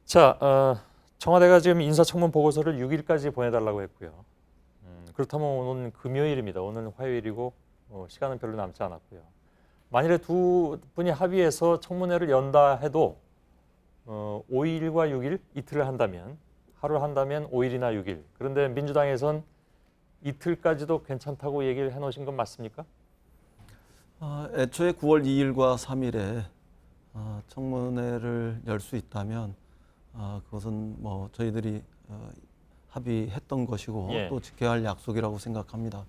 자, 청와대가 지금 인사청문 보고서를 6일까지 보내달라고 했고요. 그렇다면 오늘 금요일입니다. 오늘은 화요일이고 시간은 별로 남지 않았고요. 만일에 두 분이 합의해서 청문회를 연다 해도 5일과 6일 이틀을 한다면 하루 한다면 5일이나 6일. 그런데 민주당에선 이틀까지도 괜찮다고 얘기를 해놓으신 건 맞습니까? 애초에 9월 2일과 3일에 청문회를 열 수 있다면 그것은 뭐 저희들이 합의했던 것이고 예. 또 지켜야 할 약속이라고 생각합니다.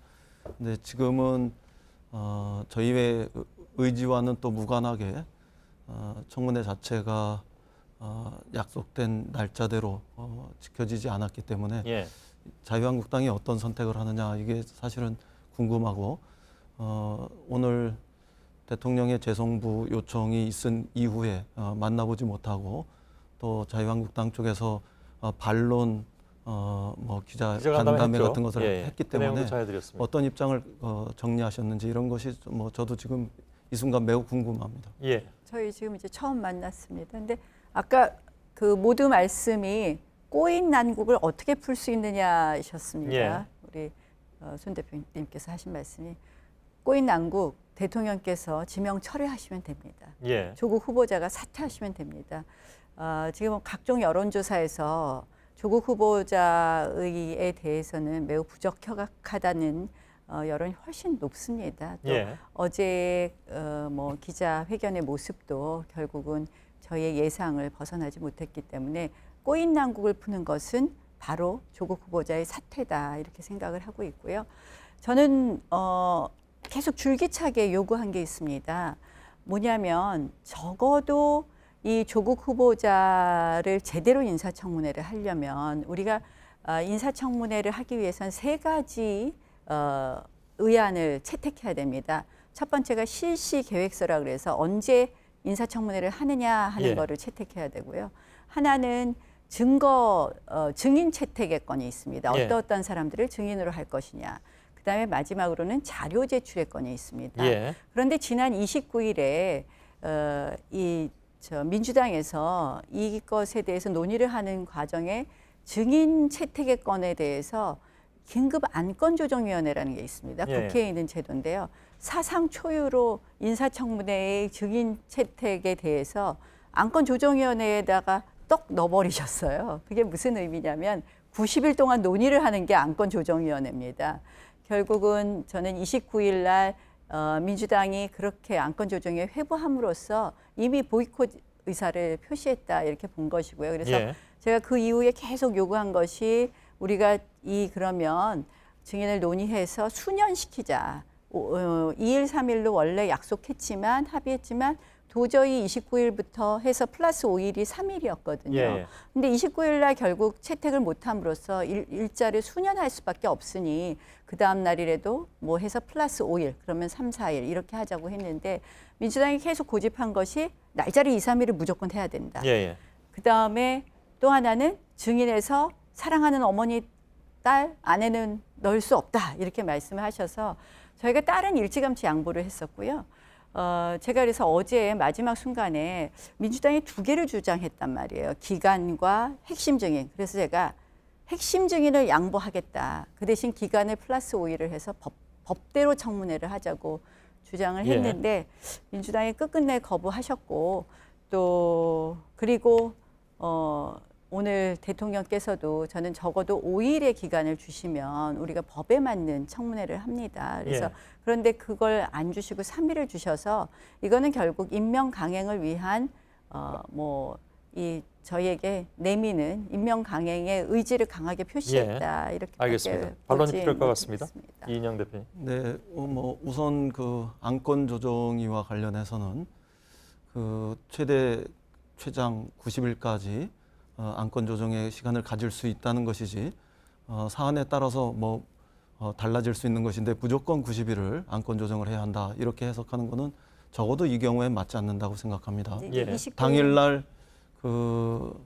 근데 지금은 저희의 의지와는 또 무관하게 청문회 자체가 약속된 날짜대로 지켜지지 않았기 때문에 예. 자유한국당이 어떤 선택을 하느냐 이게 사실은 궁금하고 오늘 대통령의 재송부 요청이 있은 이후에 만나보지 못하고 또 자유한국당 쪽에서 반론 뭐 기자간담회 같은 것을 했기 그 때문에 내용도 전해드렸습니다. 어떤 입장을 정리하셨는지 이런 것이 뭐 저도 지금 이 순간 매우 궁금합니다. 예. 저희 지금 이제 처음 만났습니다. 근데 아까 그 모두 말씀이 꼬인 난국을 어떻게 풀 수 있느냐셨습니다. 예. 우리 손 대표님께서 하신 말씀이 꼬인 난국 대통령께서 지명 철회하시면 됩니다. 예. 조국 후보자가 사퇴하시면 됩니다. 지금 각종 여론조사에서 조국 후보자에 대해서는 매우 부적격하다는 여론이 훨씬 높습니다. 또 예. 어제 뭐 기자회견의 모습도 결국은 저희의 예상을 벗어나지 못했기 때문에 꼬인 난국을 푸는 것은 바로 조국 후보자의 사퇴다 이렇게 생각을 하고 있고요. 저는 계속 줄기차게 요구한 게 있습니다. 뭐냐면 적어도 이 조국 후보자를 제대로 인사청문회를 하려면 우리가 인사청문회를 하기 위해서는 세 가지 의안을 채택해야 됩니다. 첫 번째가 실시 계획서라 그래서 언제 인사청문회를 하느냐 하는 거를 채택해야 되고요. 하나는 증인 채택의 건이 있습니다. 어떤 사람들을 증인으로 할 것이냐. 그다음에 마지막으로는 자료 제출의 건이 있습니다. 예. 그런데 지난 29일에 민주당에서 이것에 대해서 논의를 하는 과정에 증인 채택의 건에 대해서 긴급 안건조정위원회라는 게 있습니다. 예. 국회에 있는 제도인데요. 사상 초유로 인사청문회의 증인 채택에 대해서 안건조정위원회에다가 떡 넣어버리셨어요. 그게 무슨 의미냐면 90일 동안 논의를 하는 게 안건조정위원회입니다. 결국은 저는 29일 날 민주당이 그렇게 안건조정위에 회부함으로써 이미 보이콧 의사를 표시했다 이렇게 본 것이고요. 그래서 예. 제가 그 이후에 계속 요구한 것이 우리가 그러면 증인을 논의해서 수년시키자. 2일, 3일로 원래 약속했지만 합의했지만 도저히 29일부터 해서 플러스 5일이 3일이었거든요. 예. 근데 29일 날 결국 채택을 못함으로써 일자를 수년할 수밖에 없으니 그 다음 날이라도 뭐 해서 플러스 5일 그러면 3, 4일 이렇게 하자고 했는데 민주당이 계속 고집한 것이 날짜를 2, 3일을 무조건 해야 된다. 예. 그 다음에 또 하나는 증인에서 사랑하는 어머니, 딸, 아내는 넣을 수 없다 이렇게 말씀을 하셔서 저희가 딸은 일찌감치 양보를 했었고요. 제가 그래서 어제 마지막 순간에 민주당이 두 개를 주장했단 말이에요. 기간과 핵심 증인. 그래서 제가 핵심 증인을 양보하겠다. 그 대신 기간을 플러스 5일을 해서 법대로 청문회를 하자고 주장을 했는데 민주당이 끝끝내 거부하셨고 또 그리고 오늘 대통령께서도 저는 적어도 5일의 기간을 주시면 우리가 법에 맞는 청문회를 합니다. 그래서 그런데 그걸 안 주시고 3일을 주셔서 이거는 결국 임명 강행을 위한 저희에게 내미는 임명 강행의 의지를 강하게 표시했다. 이렇게 알겠습니다. 반론이 필요할 것 같습니다. 이인영 대표님. 네, 우선 그 안건 조정위와 관련해서는 그 최장 90일까지 안건 조정의 시간을 가질 수 있다는 것이지 사안에 따라서 달라질 수 있는 것인데 무조건 90일을 안건 조정을 해야 한다 이렇게 해석하는 것은 적어도 이 경우에 맞지 않는다고 생각합니다. 당일날 그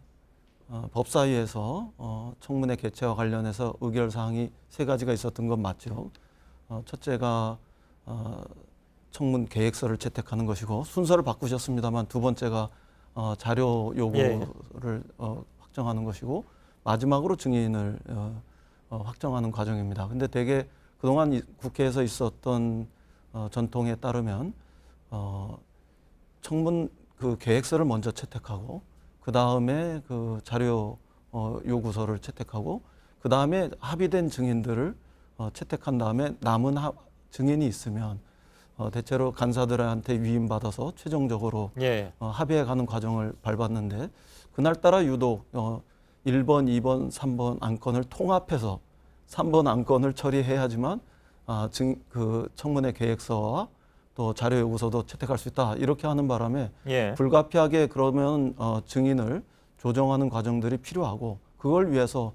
법사위에서 청문회 개최와 관련해서 의결 사항이 세 가지가 있었던 건 맞죠. 첫째가 청문 계획서를 채택하는 것이고 순서를 바꾸셨습니다만 두 번째가 자료 요구를 확정하는 것이고 마지막으로 증인을 확정하는 과정입니다. 근데 대개 그동안 국회에서 있었던 전통에 따르면 청문 그 계획서를 먼저 채택하고 그 다음에 그 자료 요구서를 채택하고 그 다음에 합의된 증인들을 채택한 다음에 남은 증인이 있으면 대체로 간사들한테 위임받아서 최종적으로 예. 합의해 가는 과정을 밟았는데 그날따라 유독 1번, 2번, 3번 안건을 통합해서 3번 안건을 처리해야지만 그 청문회 계획서와 또 자료 요구서도 채택할 수 있다 이렇게 하는 바람에 예. 불가피하게 그러면 증인을 조정하는 과정들이 필요하고 그걸 위해서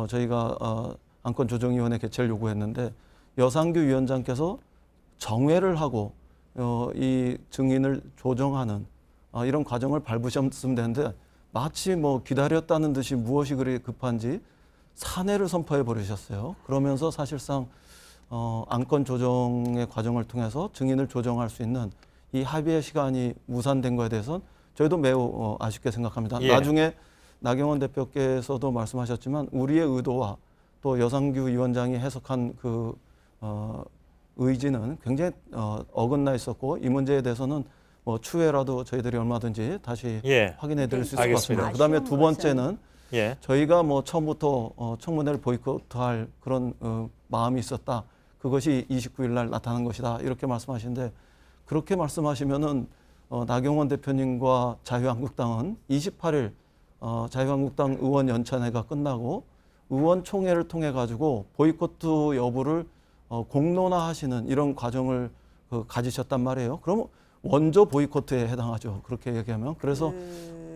저희가 안건조정위원회 개최를 요구했는데 여상규 위원장께서 정회를 하고 이 증인을 조정하는 이런 과정을 밟으셨으면 되는데 마치 뭐 기다렸다는 듯이 무엇이 그리 급한지 사내를 선포해 버리셨어요. 그러면서 사실상 안건 조정의 과정을 통해서 증인을 조정할 수 있는 이 합의의 시간이 무산된 거에 대해서는 저희도 매우 아쉽게 생각합니다. 예. 나중에 나경원 대표께서도 말씀하셨지만 우리의 의도와 또 여상규 위원장이 해석한 그 의지는 굉장히 어긋나 있었고 이 문제에 대해서는 뭐 추후에라도 저희들이 얼마든지 다시 예. 확인해 드릴 수 있을 것 알겠습니다. 같습니다. 그다음에 두 번째는 예. 저희가 뭐 처음부터 청문회를 보이콧할 그런 마음이 있었다. 그것이 29일 날 나타난 것이다. 이렇게 말씀하시는데 그렇게 말씀하시면은 나경원 대표님과 자유한국당은 28일 자유한국당 의원 연찬회가 끝나고 의원총회를 통해 가지고 보이콧 여부를 공론화하시는 이런 과정을 가지셨단 말이에요. 그럼 원조 보이콧에 해당하죠. 그렇게 얘기하면. 그래서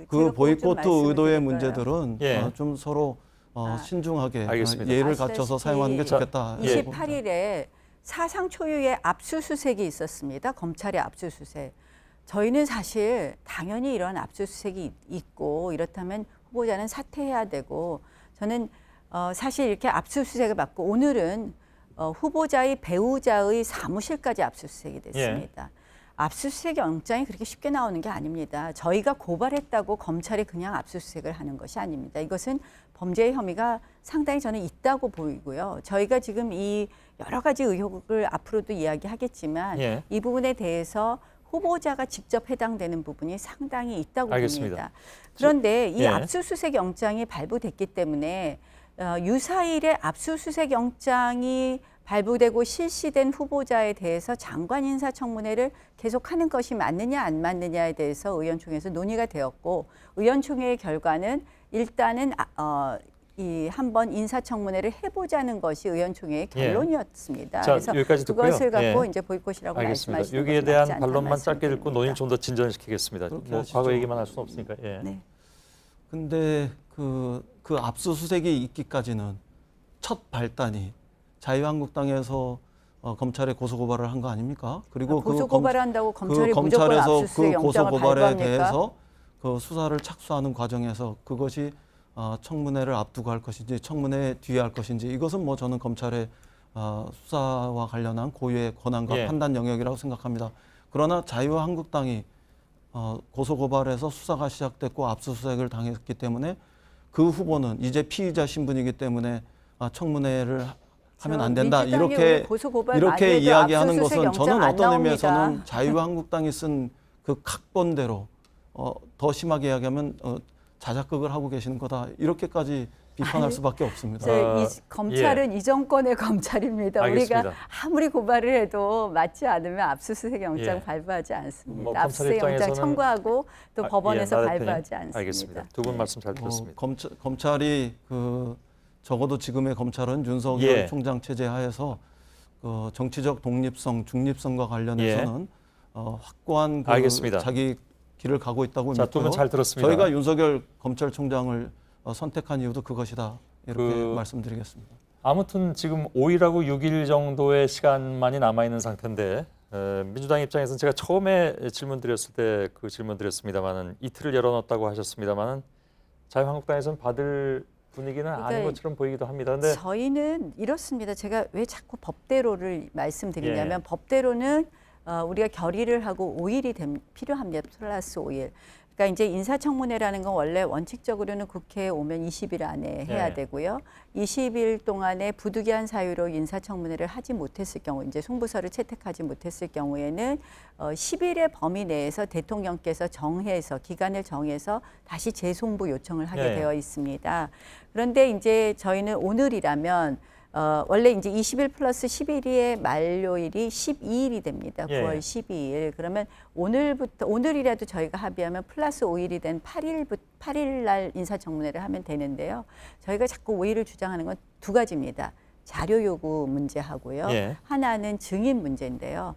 그 보이콧 의도의 문제들은 예. 좀 서로 신중하게 알겠습니다. 예를 갖춰서 사용하는 게 좋겠다. 28일에 사상 초유의 압수수색이 있었습니다. 검찰의 압수수색. 저희는 사실 당연히 이런 압수수색이 있고 이렇다면 후보자는 사퇴해야 되고 저는 사실 이렇게 압수수색을 받고 오늘은 후보자의 배우자의 사무실까지 압수수색이 됐습니다. 압수수색 영장이 그렇게 쉽게 나오는 게 아닙니다. 저희가 고발했다고 검찰이 그냥 압수수색을 하는 것이 아닙니다. 이것은 범죄의 혐의가 상당히 저는 있다고 보이고요. 저희가 지금 이 여러 가지 의혹을 앞으로도 이야기하겠지만 예. 이 부분에 대해서 후보자가 직접 해당되는 부분이 상당히 있다고 알겠습니다. 봅니다. 그런데 이 예. 압수수색 영장이 발부됐기 때문에 유사일에 압수수색 영장이 발부되고 실시된 후보자에 대해서 장관 인사청문회를 계속하는 것이 맞느냐 안 맞느냐에 대해서 의원총회에서 논의가 되었고 의원총회의 결과는 일단은 이 한번 인사청문회를 해보자는 것이 의원총회의 결론이었습니다. 자, 그래서 여기까지 듣고요. 그것을 갖고 예. 이제 보이콧이라고 알겠습니다. 말씀하시는 여기에 것이 대한 맞지 않다는 반론만 짧게 듣고 말씀드립니다. 논의를 좀 더 진전시키겠습니다. 그렇게 뭐 하시죠. 과거 얘기만 할 수는 없으니까. 예. 네. 근데 그 압수수색이 있기까지는 첫 발단이 자유한국당에서 검찰에 고소고발을 한 거 아닙니까? 그리고 고소고발한다고 검찰이 그 무조건 검찰에서 압수수색 그 영장을 고소고발에 발부합니까? 대해서 그 수사를 착수하는 과정에서 그것이 청문회를 앞두고 할 것인지 청문회 뒤에 할 것인지 이것은 뭐 저는 검찰의 수사와 관련한 고유의 권한과 예. 판단 영역이라고 생각합니다. 그러나 자유한국당이 고소고발에서 수사가 시작됐고 압수수색을 당했기 때문에 그 후보는 이제 피의자 신분이기 때문에 청문회를 하면 안 된다. 이렇게 이야기하는 것은 저는 어떤 의미에서는 자유한국당이 쓴 그 각본대로 더 심하게 이야기하면 자작극을 하고 계시는 거다. 이렇게까지 비판할 수밖에 없습니다. 검찰은 이 정권의 검찰입니다. 알겠습니다. 우리가 아무리 고발을 해도 맞지 않으면 압수수색 영장 예. 발부하지 않습니다. 뭐 검찰 압수수색 영장 입장에서는 청구하고 또 법원에서 나 발부하지 대표님. 않습니다. 알겠습니다. 두 분 말씀 잘 들었습니다. 검찰이 적어도 지금의 검찰은 윤석열 예. 총장 체제 하에서 정치적 독립성, 중립성과 관련해서는 확고한 알겠습니다. 자기 길을 가고 있다고 자, 두 분 믿고요. 잘 들었습니다. 저희가 윤석열 검찰총장을 선택한 이유도 그것이다. 이렇게 그 말씀드리겠습니다. 아무튼 지금 5일하고 6일 정도의 시간만이 남아 있는 상태인데 민주당 입장에서는 제가 처음에 질문 드렸을 때 그 질문 드렸습니다만은 이틀을 열어놨다고 하셨습니다만은 자유한국당에서는 받을 분위기는 아닌 것처럼 보이기도 합니다. 근데 저희는 이렇습니다. 제가 왜 자꾸 법대로를 말씀드리냐면 예. 법대로는 우리가 결의를 하고 5일이 필요합니다. 플러스 5일. 그러니까 이제 인사청문회라는 건 원래 원칙적으로는 국회에 오면 20일 안에 해야 네. 되고요. 20일 동안에 부득이한 사유로 인사청문회를 하지 못했을 경우, 이제 송부서를 채택하지 못했을 경우에는 10일의 범위 내에서 대통령께서 정해서 기간을 정해서 다시 재송부 요청을 하게 네. 되어 있습니다. 그런데 이제 저희는 오늘이라면 원래 이제 20일 플러스 11일의 만료일이 12일이 됩니다. 예. 9월 12일. 그러면 오늘이라도 저희가 합의하면 플러스 5일이 된 8일 날 인사청문회를 하면 되는데요. 저희가 자꾸 5일을 주장하는 건 두 가지입니다. 자료 요구 문제하고요. 예. 하나는 증인 문제인데요.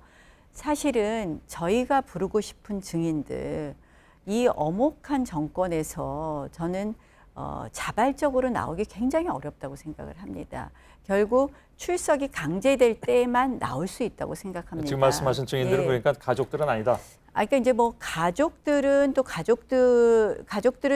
사실은 저희가 부르고 싶은 증인들, 이 엄혹한 정권에서 저는 자발적으로 나오기 굉장히 어렵다고 생각을 합니다. 결국 출석이 강제될 때만 나올 수 있다고 생각합니다. 지금 말씀하신 증인들은 예. 그러니까 가족들은 아니다. 그러니까 이제 뭐 가족들은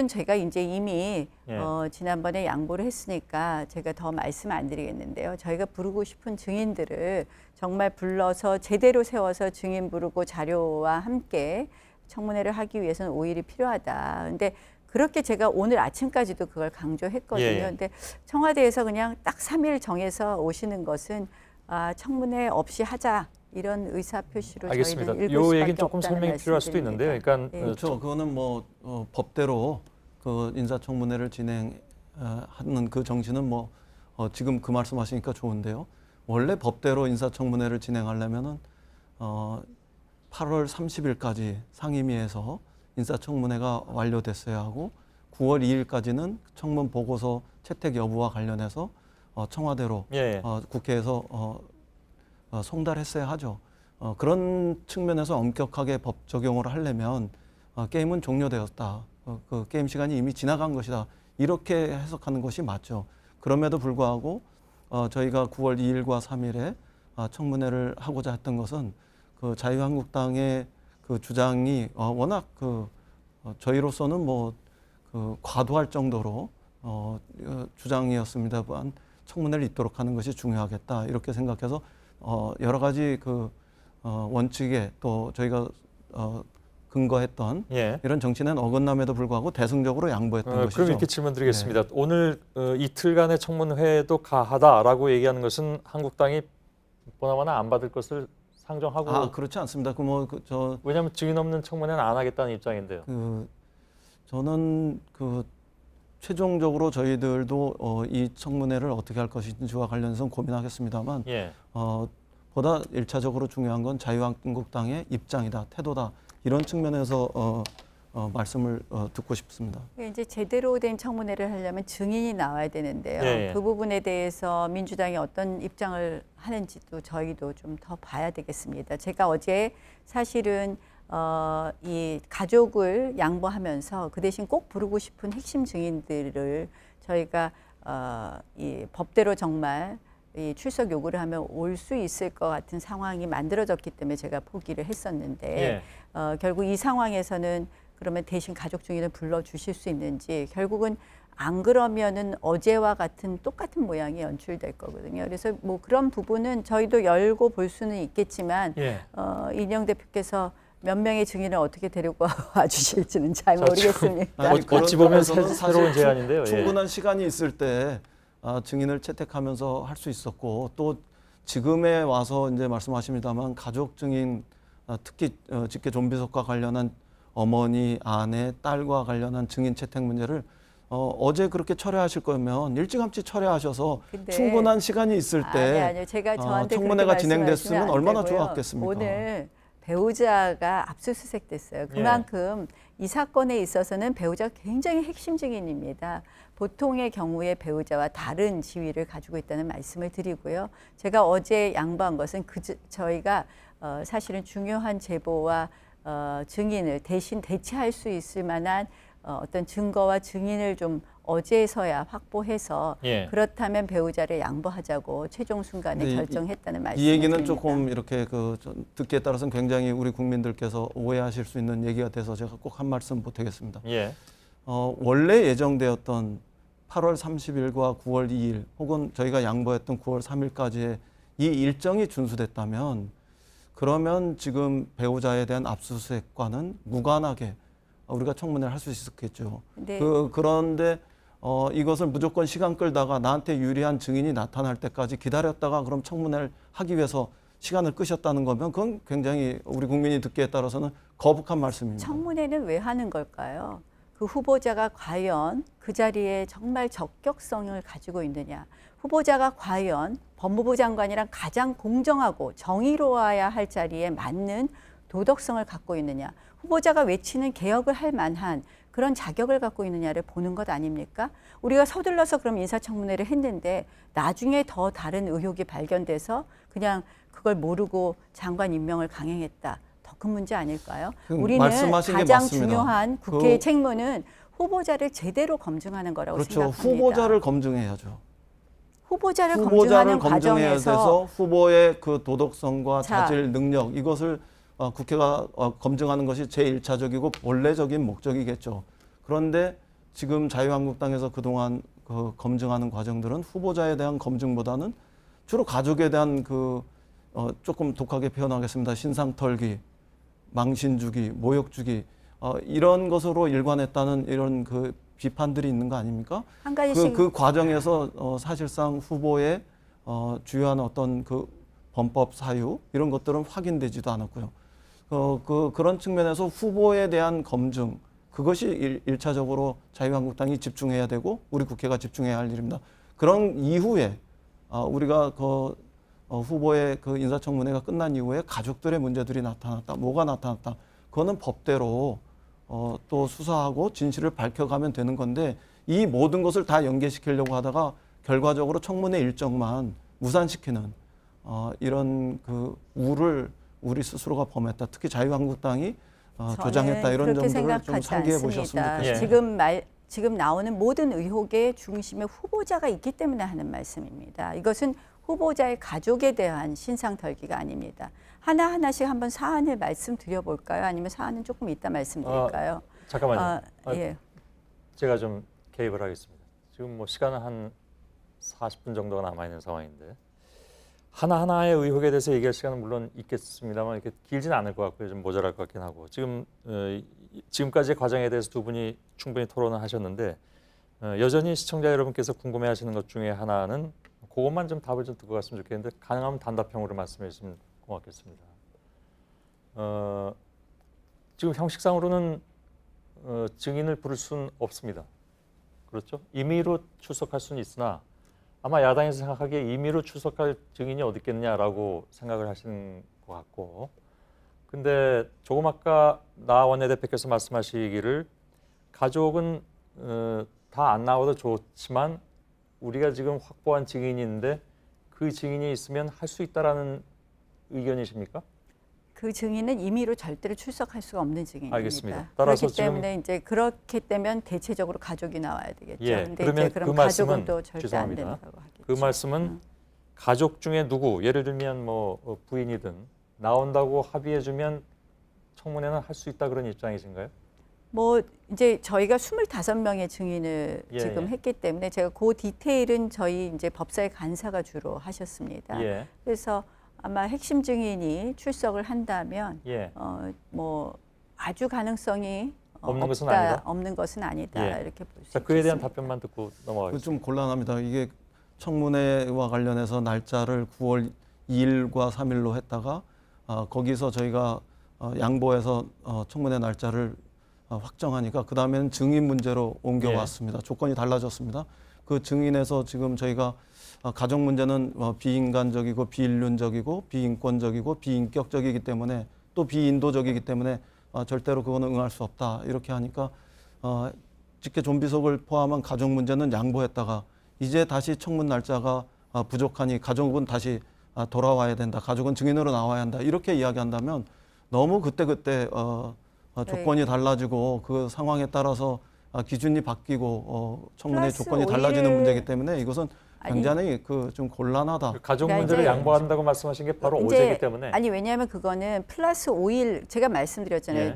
제가 이제 이미 예. 지난번에 양보를 했으니까 제가 더 말씀 안 드리겠는데요. 저희가 부르고 싶은 증인들을 정말 불러서 제대로 세워서 증인 부르고 자료와 함께 청문회를 하기 위해서는 5일이 필요하다. 근데 그렇게 제가 오늘 아침까지도 그걸 강조했거든요. 예. 근데 청와대에서 그냥 딱 3일 정해서 오시는 것은 청문회 없이 하자. 이런 의사 표시로 알겠습니다. 저희는 읽을 요 수밖에 얘기는 조금 없다는 설명이 필요할 수도 말씀드립니다. 있는데요. 그러니까 예. 그렇죠. 그거는 뭐 법대로 그 인사청문회를 진행하는 그 정신은 뭐 지금 그 말씀하시니까 좋은데요. 원래 법대로 인사청문회를 진행하려면은 8월 30일까지 상임위에서 인사청문회가 완료됐어야 하고 9월 2일까지는 청문 보고서 채택 여부와 관련해서 청와대로 예. 국회에서 송달했어야 하죠. 그런 측면에서 엄격하게 법 적용을 하려면 게임은 종료되었다. 그 게임 시간이 이미 지나간 것이다. 이렇게 해석하는 것이 맞죠. 그럼에도 불구하고 저희가 9월 2일과 3일에 청문회를 하고자 했던 것은 그 자유한국당의 그 주장이 워낙 저희로서는 뭐 그 과도할 정도로 주장이었습니다만 청문회를 잇도록 하는 것이 중요하겠다 이렇게 생각해서 여러 가지 원칙에 또 저희가 근거했던 예. 이런 정치는 어긋남에도 불구하고 대승적으로 양보했던 것이죠. 그럼 이렇게 질문드리겠습니다. 오늘 이틀간의 청문회도 가하다라고 얘기하는 것은 한국당이 보나마나 안 받을 것을 상정하고 그렇지 않습니다. 왜냐하면 증인 없는 청문회는 안 하겠다는 입장인데요. 저는 최종적으로 저희들도 이 청문회를 어떻게 할 것인지와 관련해서 고민하겠습니다만 예. 보다 1차적으로 중요한 건 자유한국당의 입장이다, 태도다 이런 측면에서 말씀을 듣고 싶습니다. 이제 제대로 된 청문회를 하려면 증인이 나와야 되는데요. 예. 그 부분에 대해서 민주당이 어떤 입장을 하는지도 저희도 좀 더 봐야 되겠습니다. 제가 어제 사실은 이 가족을 양보하면서 그 대신 꼭 부르고 싶은 핵심 증인들을 저희가 이 법대로 정말 이 출석 요구를 하면 올 수 있을 것 같은 상황이 만들어졌기 때문에 제가 포기를 했었는데 예. 결국 이 상황에서는 그러면 대신 가족 증인을 불러주실 수 있는지 결국은 안 그러면은 어제와 같은 똑같은 모양이 연출될 거거든요. 그래서 뭐 그런 부분은 저희도 열고 볼 수는 있겠지만 예. 이인영 대표께서 몇 명의 증인을 어떻게 데리고 와주실지는 잘 모르겠습니다. 어찌 보면 그런 새로운 제안인데요. 예. 충분한 시간이 있을 때 증인을 채택하면서 할 수 있었고 또 지금에 와서 이제 말씀하십니다만 가족 증인 특히 직계 좀비속과 관련한 어머니, 아내, 딸과 관련한 증인 채택 문제를 어제 그렇게 철회하실 거면 일찌감치 철회하셔서 근데 충분한 시간이 있을 때 아니요. 제가 저한테 청문회가 그렇게 진행됐으면 말씀하시면 안 얼마나 되고요. 좋았겠습니까? 오늘 배우자가 압수수색됐어요. 그만큼 이 사건에 있어서는 배우자가 굉장히 핵심 증인입니다. 보통의 경우에 배우자와 다른 지위를 가지고 있다는 말씀을 드리고요. 제가 어제 양보한 것은 저희가 사실은 중요한 제보와 증인을 대신 대체할 수 있을 만한 어떤 증거와 증인을 좀 어제서야 확보해서 예. 그렇다면 배우자를 양보하자고 최종 순간에 결정했다는 말씀을 이 얘기는 드립니다. 조금 이렇게 듣기에 따라서는 굉장히 우리 국민들께서 오해하실 수 있는 얘기가 돼서 제가 꼭 한 말씀 보태겠습니다. 예. 원래 예정되었던 8월 30일과 9월 2일 혹은 저희가 양보했던 9월 3일까지의 이 일정이 준수됐다면 그러면 지금 배우자에 대한 압수수색과는 무관하게 우리가 청문회를 할 수 있었겠죠. 네. 그런데 이것을 무조건 시간 끌다가 나한테 유리한 증인이 나타날 때까지 기다렸다가 그럼 청문회를 하기 위해서 시간을 끄셨다는 거면 그건 굉장히 우리 국민이 듣기에 따라서는 거북한 말씀입니다. 청문회는 왜 하는 걸까요? 그 후보자가 과연 그 자리에 정말 적격성을 가지고 있느냐, 후보자가 과연 법무부 장관이랑 가장 공정하고 정의로워야 할 자리에 맞는 도덕성을 갖고 있느냐, 후보자가 외치는 개혁을 할 만한 그런 자격을 갖고 있느냐를 보는 것 아닙니까? 우리가 서둘러서 그럼 인사청문회를 했는데 나중에 더 다른 의혹이 발견돼서 그냥 그걸 모르고 장관 임명을 강행했다. 더 큰 문제 아닐까요? 우리는 말씀하신 게 가장 맞습니다. 중요한 국회의 책무는 후보자를 제대로 검증하는 거라고 그렇죠. 생각합니다. 후보자를 검증해야죠. 후보자를 후보자를 검증하는 검증해야 과정에서 돼서 후보의 그 도덕성과 자. 자질, 능력 이것을 국회가 검증하는 것이 제1차적이고 본래적인 목적이겠죠. 그런데 지금 자유한국당에서 그동안 그 검증하는 과정들은 후보자에 대한 검증보다는 주로 가족에 대한 조금 독하게 표현하겠습니다. 신상털기, 망신주기, 모욕주기 이런 것으로 일관했다는 이런 그 비판들이 있는 거 아닙니까? 한 가지씩 그 과정에서 사실상 후보의 주요한 어떤 그 범법 사유 이런 것들은 확인되지도 않았고요. 그런 측면에서 후보에 대한 검증 그것이 일차적으로 자유한국당이 집중해야 되고 우리 국회가 집중해야 할 일입니다. 그런 이후에 우리가 후보의 그 인사청문회가 끝난 이후에 가족들의 문제들이 나타났다. 뭐가 나타났다. 그거는 법대로 또 수사하고 진실을 밝혀가면 되는 건데 이 모든 것을 다 연계시키려고 하다가 결과적으로 청문회 일정만 무산시키는 이런 그 우를 우리 스스로가 범했다. 특히 자유한국당이 조장했다. 이런 그렇게 점들을 좀 생각하지 상기해 않습니다. 보셨으면 예. 좋겠습니다. 지금 나오는 모든 의혹의 중심에 후보자가 있기 때문에 하는 말씀입니다. 이것은 후보자의 가족에 대한 신상털기가 아닙니다. 하나하나씩 한번 사안을 말씀드려볼까요? 아니면 사안은 조금 이따 말씀드릴까요? 잠깐만요. 예. 제가 좀 개입을 하겠습니다. 지금 뭐 시간은 한 40분 정도가 남아 있는 상황인데 하나하나의 의혹에 대해서 얘기할 시간은 물론 있겠습니다만 이렇게 길지는 않을 것 같고요. 좀 모자랄 것 같긴 하고 지금까지의 과정에 대해서 두 분이 충분히 토론을 하셨는데 여전히 시청자 여러분께서 궁금해하시는 것 중에 하나는 그것만 좀 답을 좀 듣고 갔으면 좋겠는데 가능하면 단답형으로 말씀해 주시면 고맙겠습니다. 지금 형식상으로는 증인을 부를 수는 없습니다. 그렇죠? 임의로 출석할 수는 있으나 아마 야당에서 생각하기에 임의로 출석할 증인이 어디 있겠냐라고 생각을 하시는 것 같고 근데 조금 아까 나 원내대표께서 말씀하시기를 가족은 다 안 나와도 좋지만 우리가 지금 확보한 증인인데 그 증인이 있으면 할 수 있다라는 의견이십니까? 그 증인은 임의로 절대로 출석할 수가 없는 증인입니다. 알겠습니다. 따라서 그렇기 때문에 이제 그렇게 되면 대체적으로 가족이 나와야 되겠죠. 예, 근데 그러면 이제 그럼 그 가족은 말씀은 또 절대 안 죄송합니다. 된다고 하겠죠. 그 말씀은 가족 중에 누구 예를 들면 뭐 부인이든 나온다고 합의해주면 청문회는 할 수 있다 그런 입장이신가요? 뭐 이제 저희가 25명의 증인을 예, 지금 예. 했기 때문에 제가 그 디테일은 저희 이제 법사위 간사가 주로 하셨습니다. 예, 그래서 아마 핵심 증인이 출석을 한다면 예. 뭐 아주 가능성이 없는 것은 없다, 아니다? 없는 것은 아니다 예. 이렇게 볼 수 자, 있습니다. 그에 대한 답변만 듣고 넘어가겠습니다. 좀 곤란합니다. 이게 청문회와 관련해서 날짜를 9월 2일과 3일로 했다가 거기서 저희가 양보해서 청문회 날짜를 확정하니까 그 다음에는 증인 문제로 옮겨왔습니다. 조건이 달라졌습니다. 그 증인에서 지금 저희가 가족 문제는 비인간적이고 비인륜적이고 비인권적이고 비인격적이기 때문에 또 비인도적이기 때문에 절대로 그거는 응할 수 없다. 이렇게 하니까 직계 좀비속을 포함한 가족 문제는 양보했다가 이제 다시 청문 날짜가 부족하니 가족은 다시 돌아와야 된다. 가족은 증인으로 나와야 한다. 이렇게 이야기한다면 너무 그때그때 조건이 달라지고 그 상황에 따라서 기준이 바뀌고 청문회 플러스 조건이 달라지는 문제이기 때문에 이것은 굉장히 좀 곤란하다. 가족 그러니까 문제를 이제 양보한다고 말씀하신 게 바로 이제 어제이기 때문에 아니 왜냐하면 그거는 플러스 5일 제가 말씀드렸잖아요.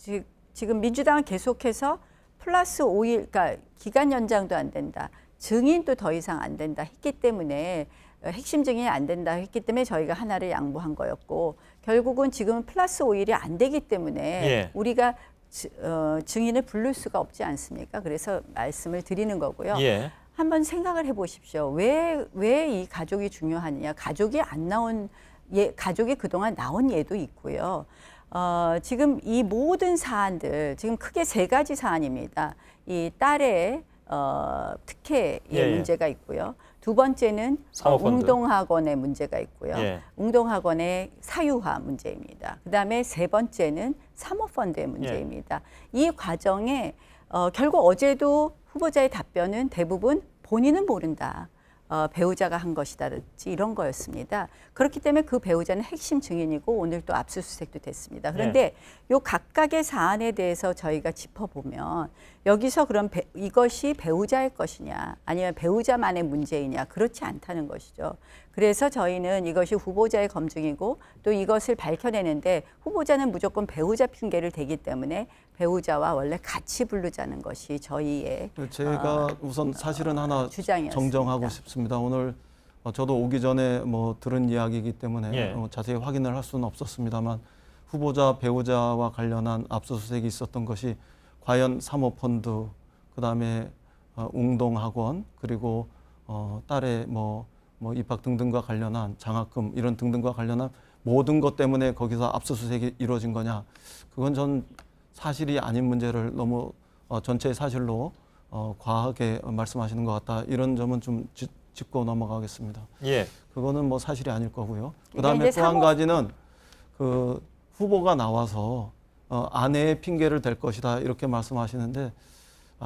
예. 지금 민주당은 계속해서 플러스 5일 그러니까 기간 연장도 안 된다. 증인도 더 이상 안 된다 했기 때문에 핵심 증인이 안 된다 했기 때문에 저희가 하나를 양보한 거였고 결국은 지금 플러스 5일이 안 되기 때문에 예. 우리가 증인을 부를 수가 없지 않습니까? 그래서 말씀을 드리는 거고요. 예. 한번 생각을 해보십시오. 왜 이 가족이 중요하느냐? 가족이 안 나온 가족이 그동안 나온 예도 있고요. 지금 이 모든 사안들 지금 크게 세 가지 사안입니다. 이 딸의 특혜의 예. 문제가 있고요. 두 번째는 사모펀드. 웅동학원의 문제가 있고요. 예. 웅동학원의 사유화 문제입니다. 그다음에 세 번째는 사모펀드의 문제입니다. 이 과정에 결국 어제도 후보자의 답변은 대부분 본인은 모른다. 배우자가 한 것이다든지 이런 거였습니다. 그렇기 때문에 그 배우자는 핵심 증인이고 오늘 또 압수수색도 됐습니다. 그런데 요 각각의 사안에 대해서 저희가 짚어보면 여기서 그럼 이것이 배우자의 것이냐 아니면 배우자만의 문제이냐 그렇지 않다는 것이죠. 그래서 저희는 이것이 후보자의 검증이고 또 이것을 밝혀내는데 후보자는 무조건 배우자 핑계를 대기 때문에 배우자와 원래 같이 부르자는 것이 저희의 제가 우선 사실은 하나 주장이었습니다. 정정하고 싶습니다. 오늘 저도 오기 전에 뭐 들은 이야기이기 때문에 예. 자세히 확인을 할 수는 없었습니다만 후보자 배우자와 관련한 압수수색이 있었던 것이 과연 사모펀드 그다음에 웅동학원 그리고 딸의 뭐 입학 등등과 관련한 장학금 이런 등등과 관련한 모든 것 때문에 거기서 압수수색이 이루어진 거냐 그건 전 사실이 아닌 문제를 너무 전체 사실로 과하게 말씀하시는 것 같다 이런 점은 좀 짚고 넘어가겠습니다. 예. 그거는 뭐 사실이 아닐 거고요. 이게 그다음에 이제 또 한 가지는 그 후보가 나와서 아내의 핑계를 댈 것이다 이렇게 말씀하시는데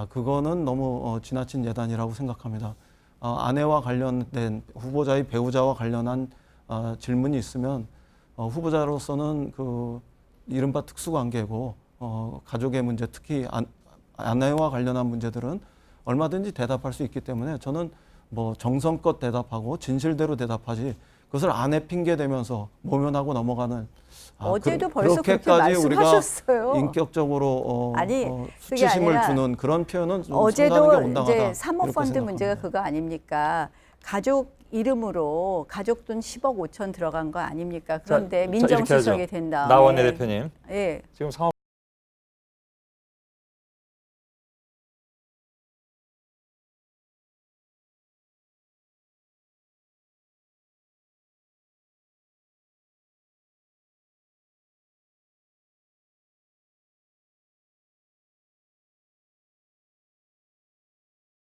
그거는 너무 지나친 예단이라고 생각합니다. 아내와 관련된 후보자의 배우자와 관련한 질문이 있으면 후보자로서는 그 이른바 특수관계고 가족의 문제 특히 아내와 관련한 문제들은 얼마든지 대답할 수 있기 때문에 저는 뭐 정성껏 대답하고 진실대로 대답하지 그것을 아내 핑계 대면서 모면하고 넘어가는 어제도 벌써 그렇게 그렇게까지 우리가 말씀하셨어요. 인격적으로 아니, 그게 수치심을 아니라 주는 그런 표현은 좀 상당하게 어제도 온당하다. 이제 이렇게 사모펀드 생각합니다. 문제가 그거 아닙니까? 가족 이름으로 가족 돈 10억 5천 들어간 거 아닙니까? 그런데 자, 민정수석이 이렇게 하죠. 된 다음에 나원내 대표님. 예. 지금 상황